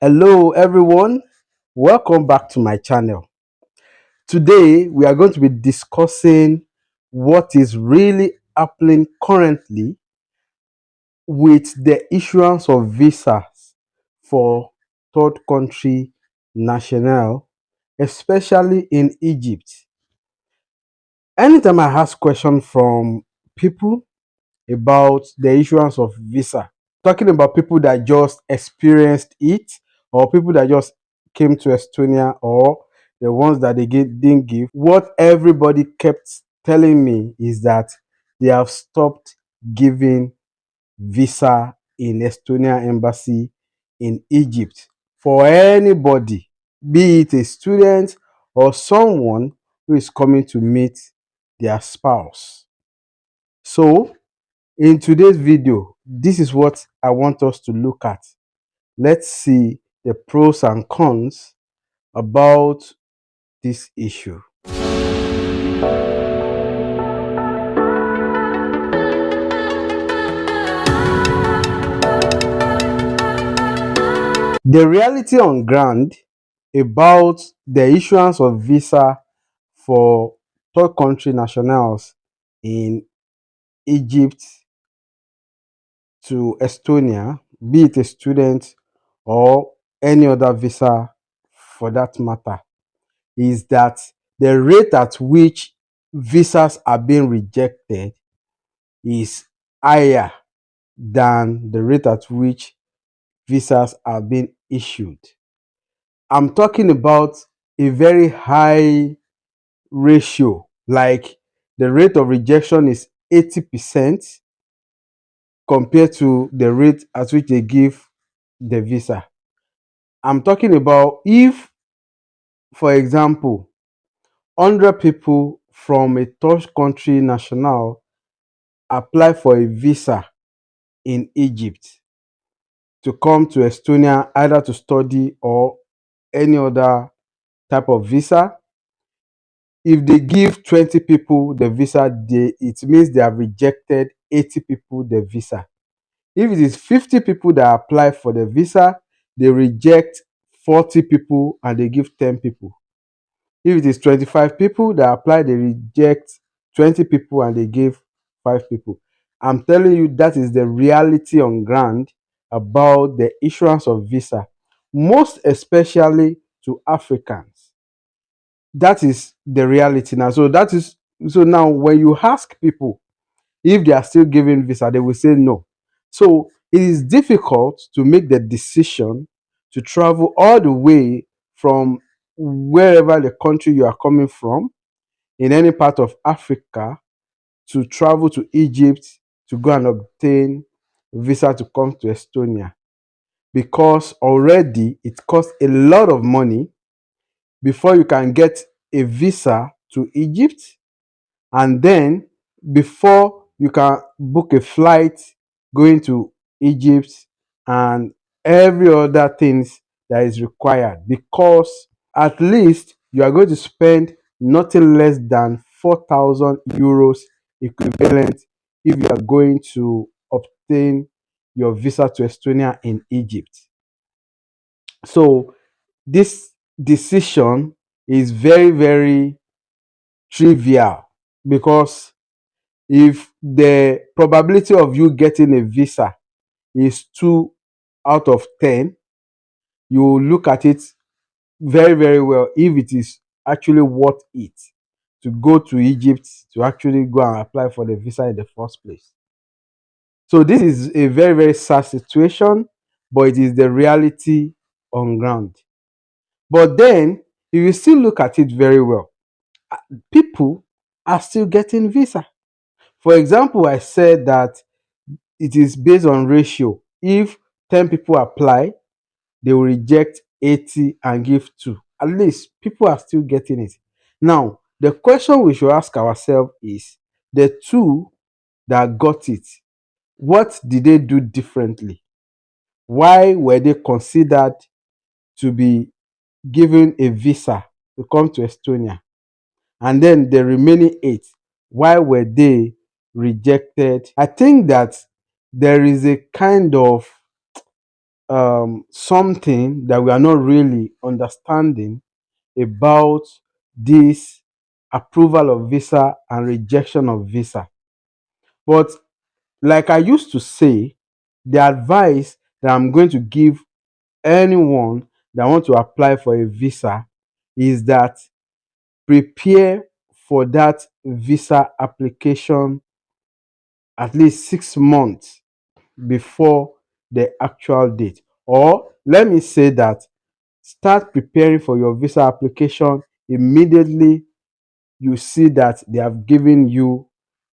Hello everyone, welcome back to my channel. Today we are going to be discussing what is really happening currently with the issuance of visas for third country national, especially in Egypt. Anytime I ask questions from people about the issuance of visa, talking about people that just experienced it or people that just came to Estonia or the ones that didn't give. What everybody kept telling me is that they have stopped giving visa in Estonia Embassy in Egypt for anybody, be it a student or someone who is coming to meet their spouse. So in today's video, this is what I want us to look at. Let's see the pros and cons about this issue. The reality on ground about the issuance of visa for third country nationals in Egypt to Estonia, be it a student or any other visa for that matter, is that the rate at which visas are being rejected is higher than the rate at which visas are being issued. I'm talking about a very high ratio, like the rate of rejection is 80% compared to the rate at which they give the visa. I'm talking about if, for example, 100 people from a third country national apply for a visa in Egypt to come to Estonia either to study or any other type of visa. If they give 20 people the visa, it means they have rejected 80 people the visa. If it is 50 people that apply for the visa, they reject 40 people and they give 10 people. If it is 25 people that apply, they reject 20 people and they give 5 people. I'm telling you, that is the reality on ground about the issuance of visa, most especially to Africans. That is the reality now. So now when you ask people if they are still giving visa, they will say no. So it is difficult to make the decision to travel all the way from wherever the country you are coming from in any part of Africa to travel to Egypt to go and obtain visa to come to Estonia, because already it costs a lot of money before you can get a visa to Egypt, and then before you can book a flight going to Egypt and every other things that is required, because at least you are going to spend nothing less than 4,000 euros equivalent if you are going to obtain your visa to Estonia in Egypt. So this decision is very, very trivial, because if the probability of you getting a visa is 2 out of 10, you look at it very, very well if it is actually worth it to go to Egypt to actually go and apply for the visa in the first place. So this is a very, very sad situation, but it is the reality on ground. But then, if you still look at it very well, people are still getting visa. For example, I said that it is based on ratio. If 10 people apply, they will reject 80 and give 2. At least people are still getting it. Now, the question we should ask ourselves is, the 2 that got it, what did they do differently? Why were they considered to be given a visa to come to Estonia? And then the remaining 8, why were they rejected? I think that there is a kind of something that we are not really understanding about this approval of visa and rejection of visa. But like I used to say, the advice that I'm going to give anyone that want to apply for a visa is that prepare for that visa application at least 6 months before the actual date. Or let me say that start preparing for your visa application immediately you see that they have given you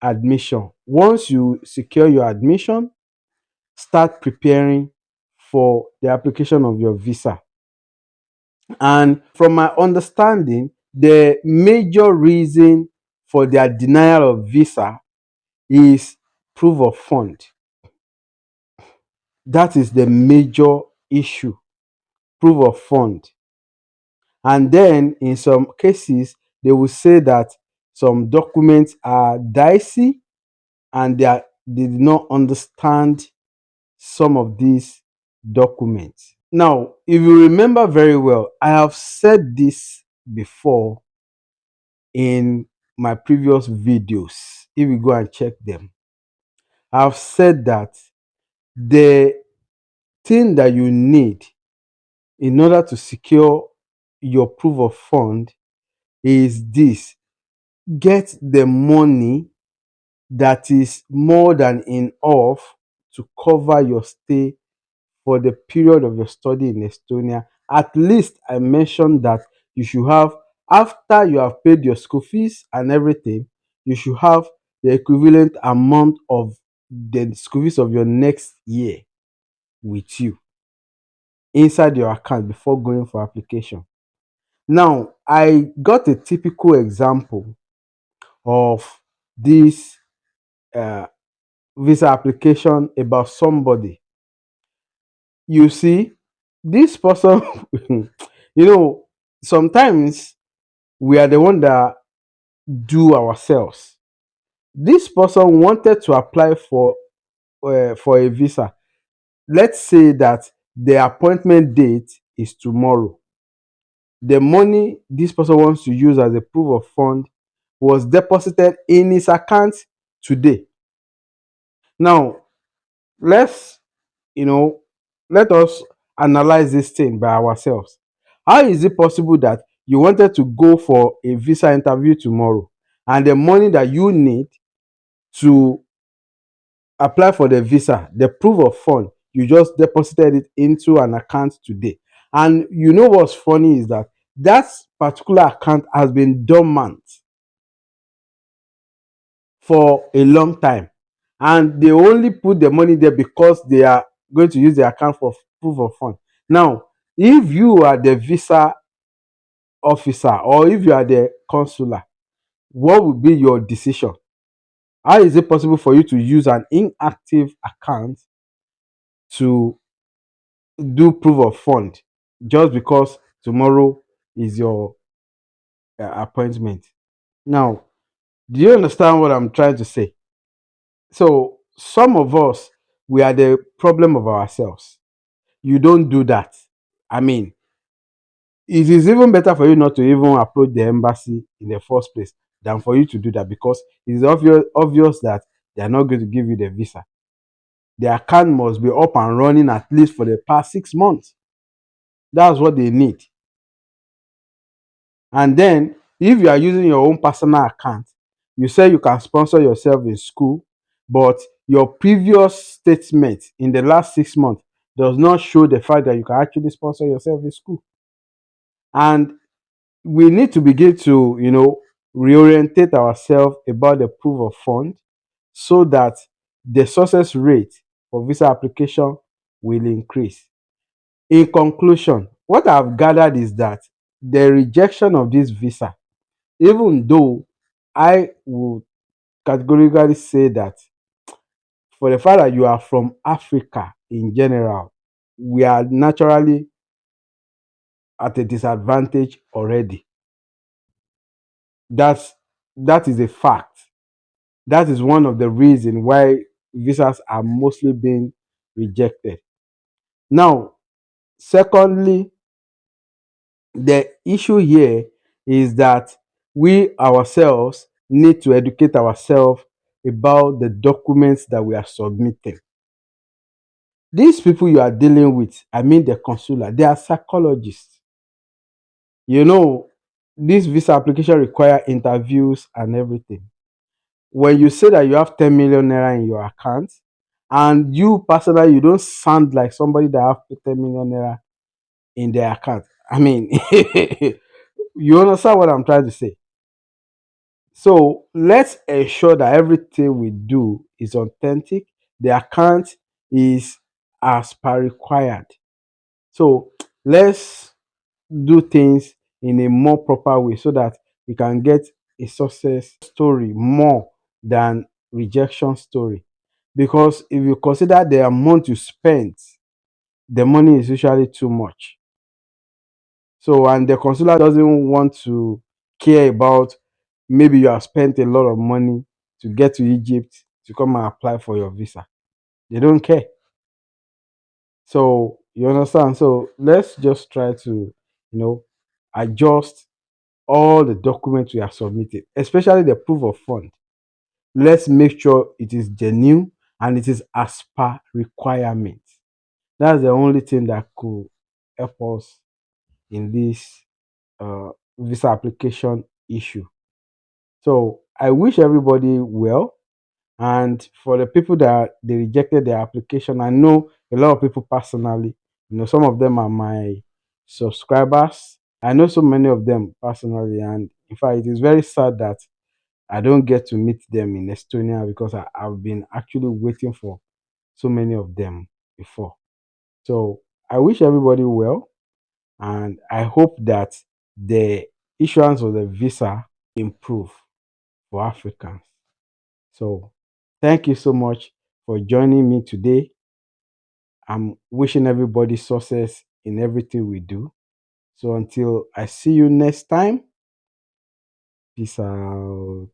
admission. Once you secure your admission, start preparing for the application of your visa. And from my understanding, the major reason for their denial of visa is proof of fund. That is the major issue, proof of fund. And then in some cases, they will say that some documents are dicey and they did not understand some of these documents. Now, if you remember very well, I have said this before in my previous videos. If you go and check them, I've said that the thing that you need in order to secure your proof of fund is this: get the money that is more than enough to cover your stay for the period of your study in Estonia. At least I mentioned that you should have, after you have paid your school fees and everything, you should have the equivalent amount of the school fees of your next year with you inside your account before going for application. Now, I got a typical example of this uh, visa application about somebody. You see, this person, you know, sometimes we are the one that do ourselves. This person wanted to apply for a visa. Let's say that the appointment date is tomorrow. The money this person wants to use as a proof of fund was deposited in his account today. Now, let's, you know, let us analyze this thing by ourselves. How is it possible that you wanted to go for a visa interview tomorrow and the money that you need to apply for the visa, the proof of fund, you just deposited it into an account today? And you know what's funny is that that particular account has been dormant for a long time, and they only put the money there because they are going to use the account for proof of fund. Now, if you are the visa officer or if you are the consular, what would be your decision? How is it possible for you to use an inactive account to do proof of fund just because tomorrow is your appointment? Now, do you understand what I'm trying to say? So, some of us, we are the problem of ourselves. You don't do that. I mean, it is even better for you not to even approach the embassy in the first place than for you to do that, because it is obvious that they are not going to give you the visa. The account must be up and running at least for the past 6 months. That's what they need. And then, if you are using your own personal account, you say you can sponsor yourself in school, but your previous statement in the last 6 months does not show the fact that you can actually sponsor yourself in school. And we need to begin to, reorientate ourselves about the proof of fund so that the success rate for visa application will increase. In conclusion, what I've gathered is that the rejection of this visa, even though I would categorically say that for the fact that you are from Africa in general, we are naturally at a disadvantage already. That's that is a fact. That is one of the reasons why visas are mostly being rejected. Now, secondly, the issue here is that we ourselves need to educate ourselves about the documents that we are submitting. These people you are dealing with, I mean the consular, they are psychologists. You know, this visa application require interviews and everything. When you say that you have 10 million naira in your account, and you personally, you don't sound like somebody that have 10 million naira in their account. I mean, you understand what I'm trying to say? So let's ensure that everything we do is authentic. The account is as per required. So let's do things in a more proper way so that we can get a success story more than rejection story. Because if you consider the amount you spent, the money is usually too much. So, and the consular doesn't want to care about maybe you have spent a lot of money to get to Egypt to come and apply for your visa. They don't care. So, you understand? So, let's just try to, adjust all the documents we are submitting, especially the proof of fund. Let's make sure it is genuine and it is as per requirement. That's the only thing that could help us in this visa application issue. So I wish everybody well. And for the people that they rejected their application, I know a lot of people personally. Some of them are my subscribers. I know so many of them personally, and in fact, it is very sad that I don't get to meet them in Estonia because I've been actually waiting for so many of them before. So I wish everybody well, and I hope that the issuance of the visa improve for Africans. So thank you so much for joining me today. I'm wishing everybody success in everything we do. So until I see you next time, peace out.